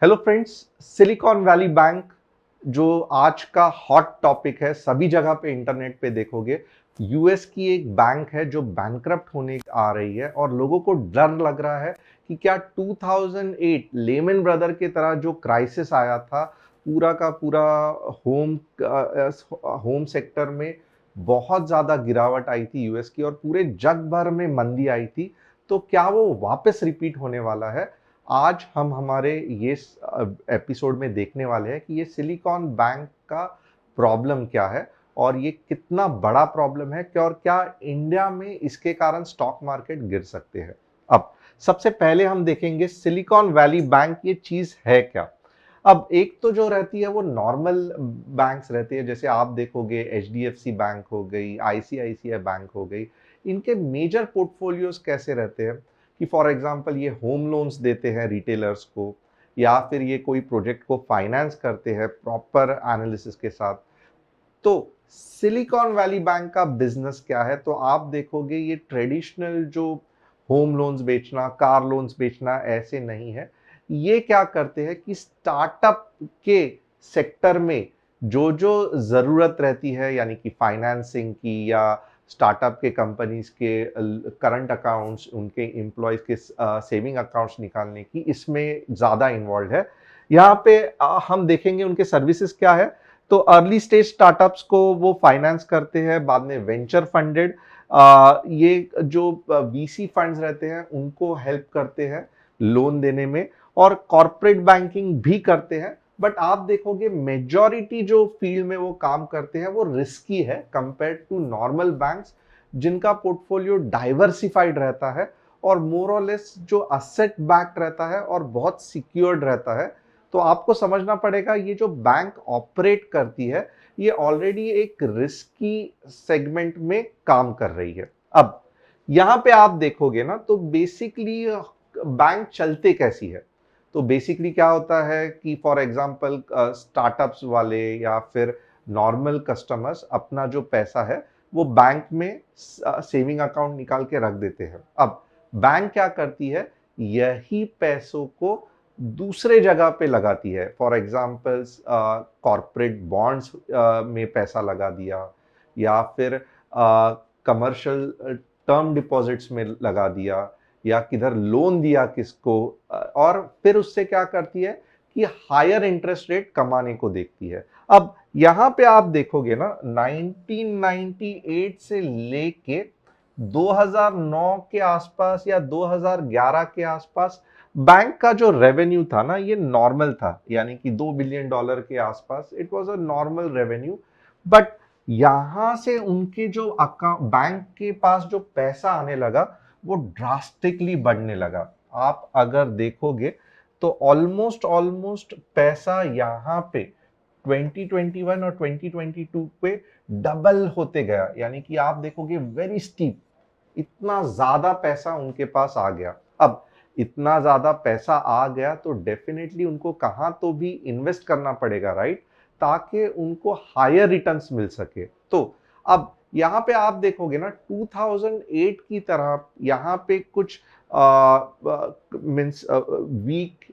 Hello friends, silicon valley bank जो आज का हॉट टॉपिक है, सभी जगह पे इंटरनेट पे देखोगे। यूएस की एक बैंक है जो बैंकरप्ट होने आ रही है और लोगों को डर लग रहा है कि क्या 2008 लेमन ब्रदर के तरह जो क्राइसिस आया था, पूरा का पूरा होम होम सेक्टर में बहुत ज्यादा गिरावट आई थी यूएस की और पूरे जग भर में मंदी आई थी, तो क्या वो वापस रिपीट होने वाला है। आज हम हमारे ये एपिसोड में देखने वाले हैं कि ये सिलिकॉन बैंक का प्रॉब्लम क्या है और ये कितना बड़ा प्रॉब्लम है क्या, और क्या इंडिया में इसके कारण स्टॉक मार्केट गिर सकते हैं। अब सबसे पहले हम देखेंगे सिलिकॉन वैली बैंक ये चीज है क्या। अब एक तो जो रहती है वो नॉर्मल बैंक्स रहती है, जैसे आप देखोगे एचडीएफसी बैंक हो गई, आईसीआईसीआई बैंक हो गई। इनके मेजर पोर्टफोलियोज कैसे रहते हैं कि फॉर एग्जांपल ये होम लोन्स देते हैं रिटेलर्स को, या फिर ये कोई प्रोजेक्ट को फाइनेंस करते हैं प्रॉपर एनालिसिस के साथ। तो सिलिकॉन वैली बैंक का बिजनेस क्या है, तो आप देखोगे ये ट्रेडिशनल जो होम लोन्स बेचना, कार लोन्स बेचना ऐसे नहीं है। ये क्या करते हैं कि स्टार्टअप के सेक्टर में जो जो जरूरत रहती है, यानी कि फाइनेंसिंग की या स्टार्टअप के कंपनीज के करंट अकाउंट्स, उनके एम्प्लॉयज के सेविंग अकाउंट्स निकालने की, इसमें ज्यादा इन्वॉल्व है। यहाँ पे हम देखेंगे उनके सर्विसेज क्या है। तो अर्ली स्टेज स्टार्टअप्स को वो फाइनेंस करते हैं, बाद में वेंचर फंडेड ये जो वीसी फंड्स रहते हैं उनको हेल्प करते हैं लोन देने में, और कॉर्पोरेट बैंकिंग भी करते हैं। बट आप देखोगे मेजॉरिटी जो फील्ड में वो काम करते हैं वो रिस्की है कंपेयर टू नॉर्मल बैंक्स, जिनका पोर्टफोलियो डाइवर्सिफाइड रहता है और मोर और लेस जो असेट बैक्ड रहता है और बहुत सिक्योर्ड रहता है। तो आपको समझना पड़ेगा ये जो बैंक ऑपरेट करती है ये ऑलरेडी एक रिस्की सेगमेंट में काम कर रही है। अब यहां पे आप देखोगे ना, तो बेसिकली बैंक चलते कैसी है। तो बेसिकली क्या होता है कि फॉर एग्जांपल स्टार्टअप्स वाले या फिर नॉर्मल कस्टमर्स अपना जो पैसा है वो बैंक में सेविंग अकाउंट निकाल के रख देते हैं। अब बैंक क्या करती है, यही पैसों को दूसरे जगह पे लगाती है। फॉर एग्जांपल कॉर्पोरेट बॉन्ड्स में पैसा लगा दिया, या फिर कमर्शियल टर्म डिपॉजिट्स में लगा दिया, या किधर लोन दिया किसको, और फिर उससे क्या करती है कि हायर इंटरेस्ट रेट कमाने को देखती है। अब यहां पे आप देखोगे ना, 1998 से लेके 2009 के आसपास या 2011 के आसपास बैंक का जो रेवेन्यू था ना ये नॉर्मल था, यानी कि $2 बिलियन के आसपास it was a normal revenue. But यहां से उनके जो अकाउंट, बैंक के पास जो पैसा आने लगा वो ड्रास्टिकली बढ़ने लगा। आप अगर देखोगे तो ऑलमोस्ट ऑलमोस्ट पैसा यहाँ पे 2021 और 2022 पे डबल होते गया, यानी कि आप देखोगे वेरी स्टीप, इतना ज्यादा पैसा उनके पास आ गया। अब इतना ज्यादा पैसा आ गया तो डेफिनेटली उनको कहां तो भी इन्वेस्ट करना पड़ेगा, राइट, ताकि उनको हायर रिटर्न्स मिल सके। तो अब यहाँ पे आप देखोगे ना 2008 की तरह यहाँ पे कुछ मीन्स वीक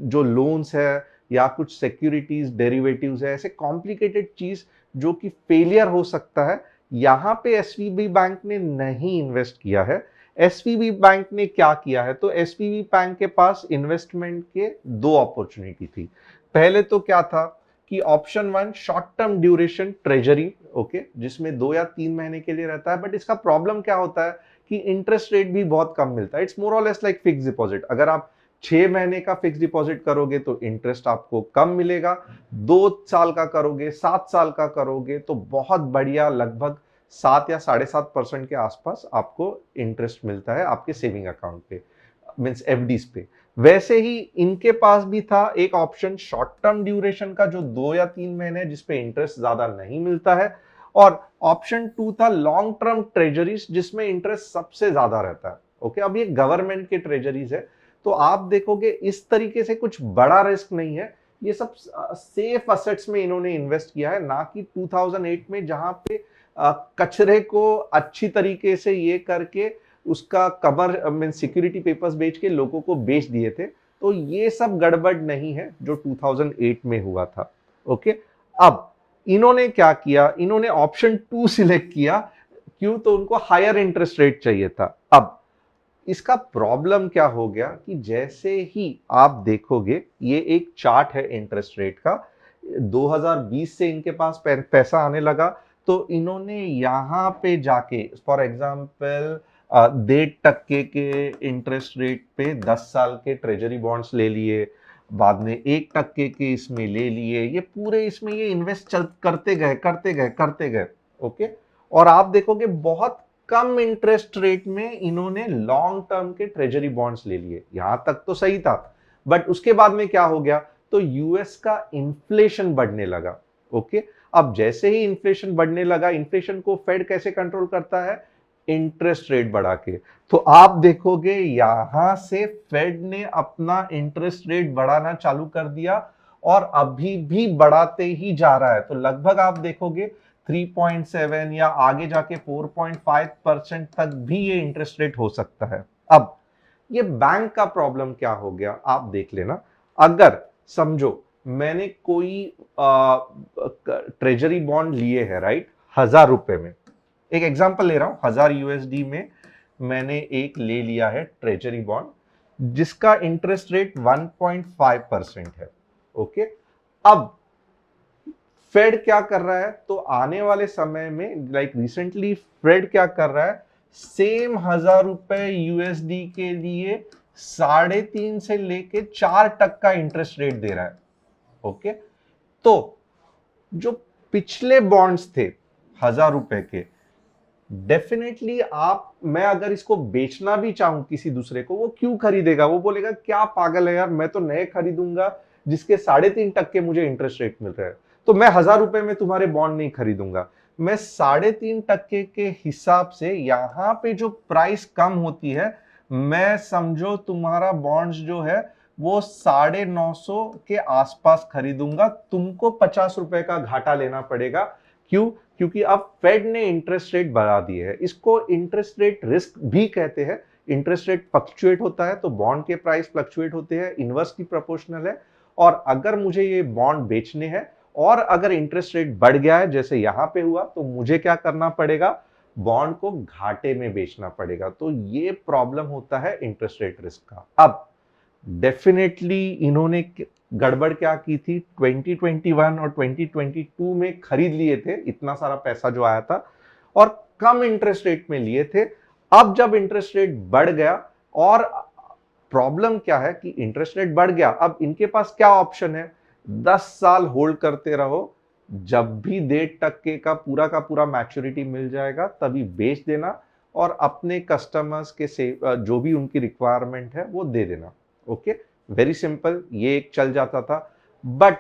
जो लोन्स है या कुछ सिक्योरिटीज डेरिवेटिव्स है, ऐसे कॉम्प्लिकेटेड चीज जो कि फेलियर हो सकता है, यहाँ पे एसवीबी बैंक ने नहीं इन्वेस्ट किया है। एसवीबी बैंक ने क्या किया है, तो एसवीबी बैंक के पास इन्वेस्टमेंट के दो अपॉर्चुनिटी थी। पहले तो क्या था कि option one short term duration treasury, okay, जिसमें 2 या 3 महीने के लिए रहता है। बट इसका प्रॉब्लम क्या होता है कि इंटरेस्ट रेट भी बहुत कम मिलता है। इट्स मोर और लेस लाइक फिक्स डिपॉजिट। अगर आप 6 महीने का फिक्स डिपॉजिट करोगे तो इंटरेस्ट आपको कम मिलेगा, 2 साल का करोगे, 7 साल का करोगे तो बहुत बढ़िया, लगभग 7 या 7.5% के आसपास आपको इंटरेस्ट मिलता है आपके सेविंग अकाउंट पे, मीन्स एफडीज पे। वैसे ही इनके पास भी था एक ऑप्शन शॉर्ट टर्म ड्यूरेशन का जो 2 या 3 महीने, जिसपे इंटरेस्ट ज्यादा नहीं मिलता है, और ऑप्शन टू था लॉन्ग टर्म ट्रेजरीज जिसमें इंटरेस्ट सबसे ज्यादा रहता है। ओके, अब ये गवर्नमेंट के ट्रेजरीज है, तो आप देखोगे इस तरीके से कुछ बड़ा रिस्क नहीं है। ये सब सेफ असेट्स में इन्होंने इन्वेस्ट किया है, ना कि 2008 में जहां पे कचरे को अच्छी तरीके से ये करके उसका कवर मीन सिक्योरिटी पेपर्स बेच के लोगों को बेच दिए थे। तो ये सब गड़बड़ नहीं है जो 2008 में हुआ था। ओके, अब इन्होंने क्या किया, इन्होंने ऑप्शन 2 सिलेक्ट किया। क्यों? तो उनको हायर इंटरेस्ट रेट चाहिए था। अब इसका प्रॉब्लम क्या हो गया कि जैसे ही आप देखोगे, ये एक चार्ट है इंटरेस्ट रेट का, 2020 से इनके पास पैसा आने लगा, तो इन्होंने यहां पे जाके फॉर एग्जांपल 1.5% के इंटरेस्ट रेट पे 10 साल के ट्रेजरी बॉन्ड्स ले लिए, बाद में 1% के इसमें ले लिए, ये पूरे इसमें ये इन्वेस्ट चल करते गए करते गए करते गए। ओके, और आप देखोगे बहुत कम इंटरेस्ट रेट में इन्होंने लॉन्ग टर्म के ट्रेजरी बॉन्ड्स ले लिए। यहां तक तो सही था, बट उसके बाद में क्या हो गया, तो यूएस का इन्फ्लेशन बढ़ने लगा। ओके, अब जैसे ही इन्फ्लेशन बढ़ने लगा, इन्फ्लेशन को फेड कैसे कंट्रोल करता है, इंटरेस्ट रेट बढ़ा के। तो आप देखोगे यहां से फेड ने अपना इंटरेस्ट रेट बढ़ाना चालू कर दिया और अभी भी बढ़ाते ही जा रहा है। तो लगभग आप देखोगे 3.7 या आगे जाके 4.5% तक भी ये इंटरेस्ट रेट हो सकता है। अब ये बैंक का प्रॉब्लम क्या हो गया, आप देख लेना। अगर समझो मैंने कोई ट्रेजरी बॉन्ड लिए है, राइट, 1,000 रुपए में, एक एग्जांपल ले रहा हूं, 1,000 यूएसडी में मैंने एक ले लिया है ट्रेजरी बॉन्ड जिसका इंटरेस्ट रेट 1.5% है। ओके, अब फेड क्या कर रहा है, तो आने वाले समय में लाइक रिसेंटली फेड क्या कर रहा है, सेम 1,000 रुपए यूएसडी के लिए 3.5 से लेके 4% का इंटरेस्ट रेट दे रहा है। ओके, तो जो पिछले बॉन्ड्स थे 1,000 रुपए के, डेफिनेटली मैं अगर इसको बेचना भी चाहूं किसी दूसरे को, वो क्यों खरीदेगा, वो बोलेगा क्या पागल है यार, मैं तो नए खरीदूंगा जिसके 3.5% मुझे इंटरेस्ट रेट मिल रहा है, तो मैं 1,000 रुपए में तुम्हारे बॉन्ड नहीं खरीदूंगा। मैं 3.5% के हिसाब से यहां पे जो प्राइस कम होती है, मैं समझो तुम्हारा बॉन्ड्स जो है वो 950 के आसपास खरीदूंगा, तुमको 50 रुपए का घाटा लेना पड़ेगा। क्यों? क्योंकि अब फेड ने इंटरेस्ट रेट बढ़ा दिए है। इसको इंटरेस्ट रेट रिस्क भी कहते हैं। इंटरेस्ट रेट फ्लक्चुएट होता है तो बॉन्ड के प्राइस फ्लक्चुएट होते हैं, इनवर्सली प्रोपोर्शनल है। और अगर मुझे ये बॉन्ड बेचने हैं और अगर इंटरेस्ट रेट बढ़ गया है जैसे यहां पे हुआ, तो मुझे क्या करना पड़ेगा, बॉन्ड को घाटे में बेचना पड़ेगा। तो ये प्रॉब्लम होता है इंटरेस्ट रेट रिस्क का। अब डेफिनेटली इन्होंने गड़बड़ क्या की थी, 2021 और 2022 में खरीद लिए थे, इतना सारा पैसा जो आया था और कम इंटरेस्ट रेट में लिए थे। अब जब इंटरेस्ट रेट बढ़ गया, और प्रॉब्लम क्या है कि इंटरेस्ट रेट बढ़ गया, अब इनके पास क्या ऑप्शन है, 10 साल होल्ड करते रहो, जब भी 1.5% का पूरा मैच्योरिटी मिल जाएगा तभी बेच देना और अपने कस्टमर्स के से जो भी उनकी रिक्वायरमेंट है वो दे देना। ओके, वेरी सिंपल, ये एक चल जाता था। बट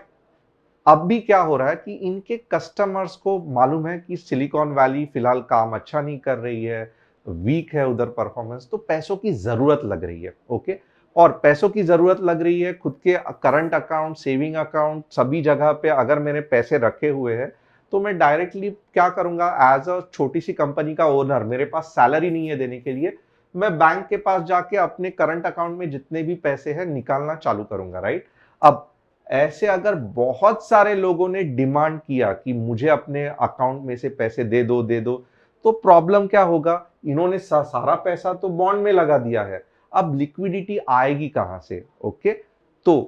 अब भी क्या हो रहा है कि इनके कस्टमर्स को मालूम है कि सिलिकॉन वैली फिलहाल काम अच्छा नहीं कर रही है, वीक है उधर परफॉर्मेंस, तो पैसों की जरूरत लग रही है। ओके, और पैसों की जरूरत लग रही है, खुद के करंट अकाउंट, सेविंग अकाउंट, सभी जगह पे अगर मैंने पैसे रखे हुए हैं तो मैं डायरेक्टली क्या करूंगा, एज अ छोटी सी कंपनी का ओनर, मेरे पास सैलरी नहीं है देने के लिए, मैं बैंक के पास जाके अपने करंट अकाउंट में जितने भी पैसे हैं निकालना चालू करूंगा, राइट। अब ऐसे अगर बहुत सारे लोगों ने डिमांड किया कि मुझे अपने अकाउंट में से पैसे दे दो दे दो, तो प्रॉब्लम क्या होगा, इन्होंने सारा पैसा तो बॉन्ड में लगा दिया है, अब लिक्विडिटी आएगी कहां से। ओके, तो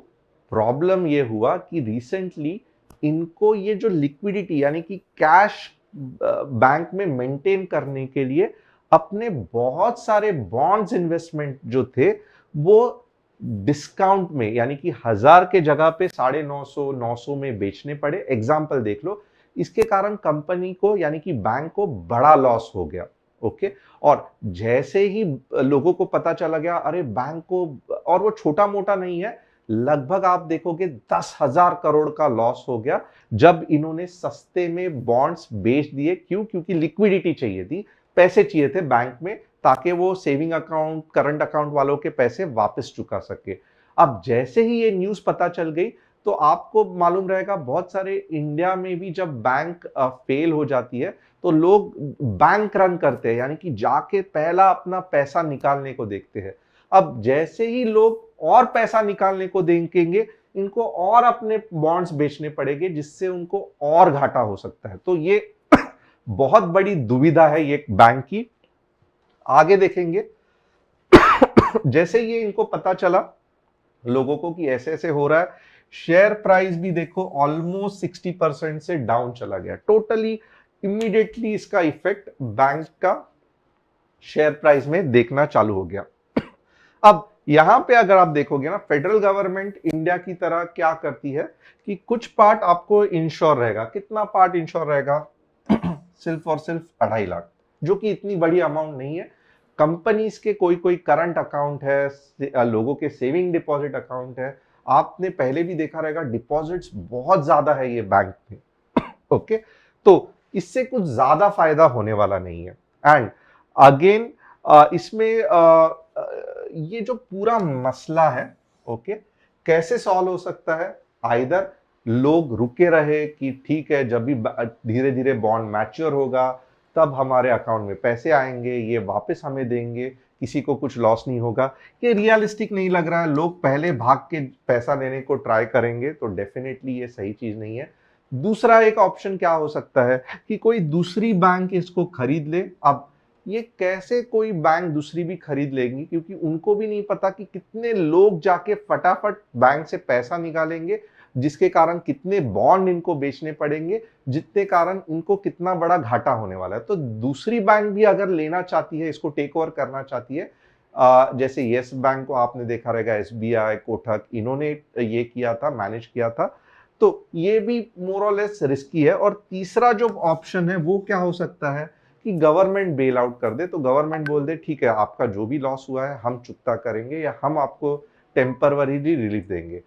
प्रॉब्लम ये हुआ कि रिसेंटली इनको ये जो लिक्विडिटी यानी कि कैश बैंक में मेंटेन करने के लिए अपने बहुत सारे बॉन्ड्स इन्वेस्टमेंट जो थे वो डिस्काउंट में, यानी कि 1,000 के जगह पे 950 900 में बेचने पड़े। एग्जाम्पल देख लो, इसके कारण कंपनी को यानी कि बैंक को बड़ा लॉस हो गया। ओके, और जैसे ही लोगों को पता चला गया, अरे बैंक को, और वो छोटा मोटा नहीं है, लगभग आप देखोगे 10,000 करोड़ का लॉस हो गया जब इन्होंने सस्ते में बॉन्ड्स बेच दिए। क्यों? क्योंकि लिक्विडिटी चाहिए थी, पैसे चाहिए थे बैंक में ताकि वो सेविंग अकाउंट, करंट अकाउंट वालों के पैसे वापस चुका सके। अब जैसे ही ये न्यूज पता चल गई तो आपको मालूम रहेगा, बहुत सारे इंडिया में भी जब बैंक फेल हो जाती है तो लोग बैंक रन करते हैं, यानी कि जाके पहला अपना पैसा निकालने को देखते हैं। अब जैसे ही लोग और पैसा निकालने को देखेंगे, इनको और अपने बॉन्ड्स बेचने पड़ेंगे, जिससे उनको और घाटा हो सकता है। तो ये बहुत बड़ी दुविधा है ये बैंक की। आगे देखेंगे, जैसे ये इनको पता चला लोगों को कि ऐसे ऐसे हो रहा है, शेयर प्राइस भी देखो ऑलमोस्ट 60% से डाउन चला गया टोटली। इमीडिएटली इसका इफेक्ट बैंक का शेयर प्राइस में देखना चालू हो गया। अब यहां पे अगर आप देखोगे ना, फेडरल गवर्नमेंट इंडिया की तरह क्या करती है कि कुछ पार्ट आपको इंश्योर रहेगा। कितना पार्ट इंश्योर रहेगा? सिर्फ और सिर्फ 2.5 लाख, जो कि इतनी बड़ी अमाउंट नहीं है। कंपनीज के कोई कोई करंट अकाउंट है, लोगों के सेविंग डिपॉजिट अकाउंट है, आपने पहले भी देखा रहेगा डिपॉजिट्स बहुत ज्यादा है ये बैंक में। ओके, तो इससे कुछ ज्यादा फायदा होने वाला नहीं है। एंड अगेन इसमें ये जो पूरा मसला है, ओके, कैसे सॉल्व हो सकता है? आइदर लोग रुके रहे कि ठीक है, जब भी धीरे धीरे बॉन्ड मैच्योर होगा तब हमारे अकाउंट में पैसे आएंगे, ये वापस हमें देंगे, किसी को कुछ लॉस नहीं होगा। ये रियलिस्टिक नहीं लग रहा है। लोग पहले भाग के पैसा लेने को ट्राई करेंगे, तो डेफिनेटली ये सही चीज नहीं है। दूसरा एक ऑप्शन क्या हो सकता है कि कोई दूसरी बैंक इसको खरीद ले। अब ये कैसे कोई बैंक दूसरी भी खरीद लेगी, क्योंकि उनको भी नहीं पता कि कितने लोग जाके फटाफट बैंक से पैसा निकालेंगे, जिसके कारण कितने बॉन्ड इनको बेचने पड़ेंगे, जितने कारण इनको कितना बड़ा घाटा होने वाला है। तो दूसरी बैंक भी अगर लेना चाहती है, इसको टेक ओवर करना चाहती है, जैसे येस बैंक को आपने देखा रहेगा, एसबीआई, कोटक, इन्होंने ये किया था, मैनेज किया था, तो ये भी मोर और लेस रिस्की है। और तीसरा जो ऑप्शन है वो क्या हो सकता है कि गवर्नमेंट बेल आउट कर दे। तो गवर्नमेंट बोल दे ठीक है, आपका जो भी लॉस हुआ है हम चुकता करेंगे, या हम आपको टेम्परवरीली रिलीफ देंगे।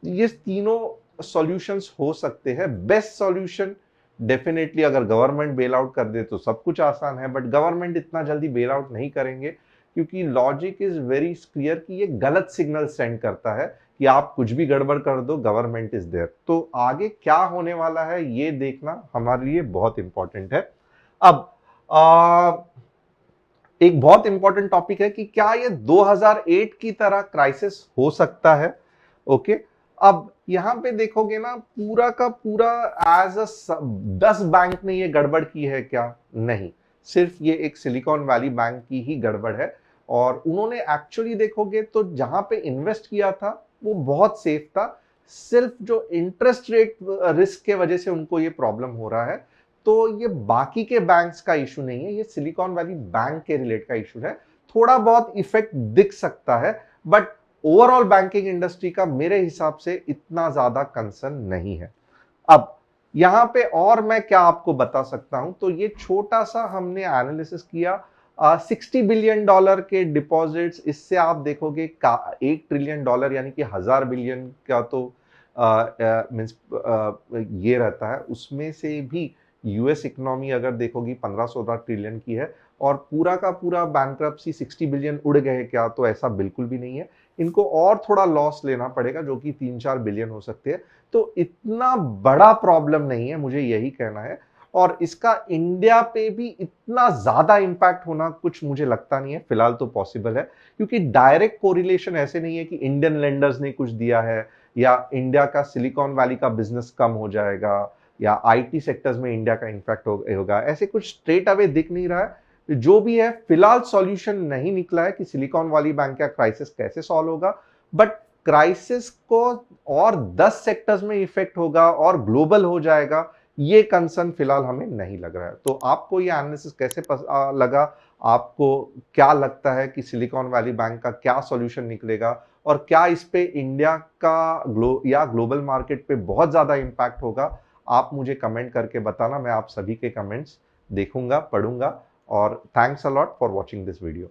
ये तीनों सॉल्यूशंस हो सकते हैं। बेस्ट सॉल्यूशन डेफिनेटली अगर गवर्नमेंट बेल आउट कर दे तो सब कुछ आसान है, बट गवर्नमेंट इतना जल्दी बेल आउट नहीं करेंगे, क्योंकि लॉजिक इज वेरी क्लियर कि ये गलत सिग्नल सेंड करता है कि आप कुछ भी गड़बड़ कर दो, गवर्नमेंट इज देयर। तो आगे क्या होने वाला है ये देखना हमारे लिए बहुत इंपॉर्टेंट है। अब एक बहुत इंपॉर्टेंट टॉपिक है कि क्या ये 2008 की तरह क्राइसिस हो सकता है। ओके, अब यहां पे देखोगे ना, पूरा का पूरा एज अ 10 बैंक ने ये गड़बड़ की है क्या? नहीं, सिर्फ ये एक सिलिकॉन वैली बैंक की ही गड़बड़ है। और उन्होंने एक्चुअली देखोगे तो जहां पे इन्वेस्ट किया था वो बहुत सेफ था, सिर्फ जो इंटरेस्ट रेट रिस्क के वजह से उनको ये प्रॉब्लम हो रहा है। तो ये बाकी के बैंक्स का इशू नहीं है, ये सिलिकॉन वैली बैंक के रिलेट का इशू है। थोड़ा बहुत इफेक्ट दिख सकता है, बट ओवरऑल बैंकिंग इंडस्ट्री का मेरे हिसाब से इतना ज्यादा कंसर्न नहीं है। अब यहां पे और मैं क्या आपको बता सकता हूं, तो ये छोटा सा हमने एनालिसिस किया 60 बिलियन डॉलर के डिपॉजिट्स। इससे आप देखोगे $1 ट्रिलियन यानी कि 1000 बिलियन का तो मीन्स ये रहता है। उसमें से भी यूएस इकोनॉमी अगर देखोगी 15-16 ट्रिलियन की है, और पूरा का पूरा बैंक्रप्सी 60 बिलियन उड़ गए क्या? तो ऐसा बिल्कुल भी नहीं है। इनको और थोड़ा लॉस लेना पड़ेगा, जो कि 3-4 बिलियन हो सकते हैं। तो इतना बड़ा प्रॉब्लम नहीं है, मुझे यही कहना है। और इसका इंडिया पे भी इतना ज्यादा इंपैक्ट होना कुछ मुझे लगता नहीं है फिलहाल तो पॉसिबल है, क्योंकि डायरेक्ट कोरिलेशन ऐसे नहीं है कि इंडियन लेंडर्स ने कुछ दिया है या इंडिया का सिलिकॉन वैली का बिजनेस कम हो जाएगा या आईटी सेक्टर्स में इंडिया का इम्पैक्ट होगा। ऐसे कुछ स्ट्रेट अवे दिख नहीं रहा है। जो भी है फिलहाल सॉल्यूशन नहीं निकला है कि सिलिकॉन वैली बैंक का क्राइसिस कैसे सॉल्व होगा, बट क्राइसिस को और 10 सेक्टर्स में इफेक्ट होगा और ग्लोबल हो जाएगा, ये कंसर्न फिलहाल हमें नहीं लग रहा है। तो आपको ये एनालिसिस कैसे लगा? आपको क्या लगता है कि सिलिकॉन वैली बैंक का क्या सॉल्यूशन निकलेगा, और क्या इस पे इंडिया का ग्लोबल मार्केट पे बहुत ज्यादा इंपैक्ट होगा? आप मुझे कमेंट करके बताना, मैं आप सभी के कमेंट्स देखूंगा, पढ़ूंगा। और thanks a lot for watching this video.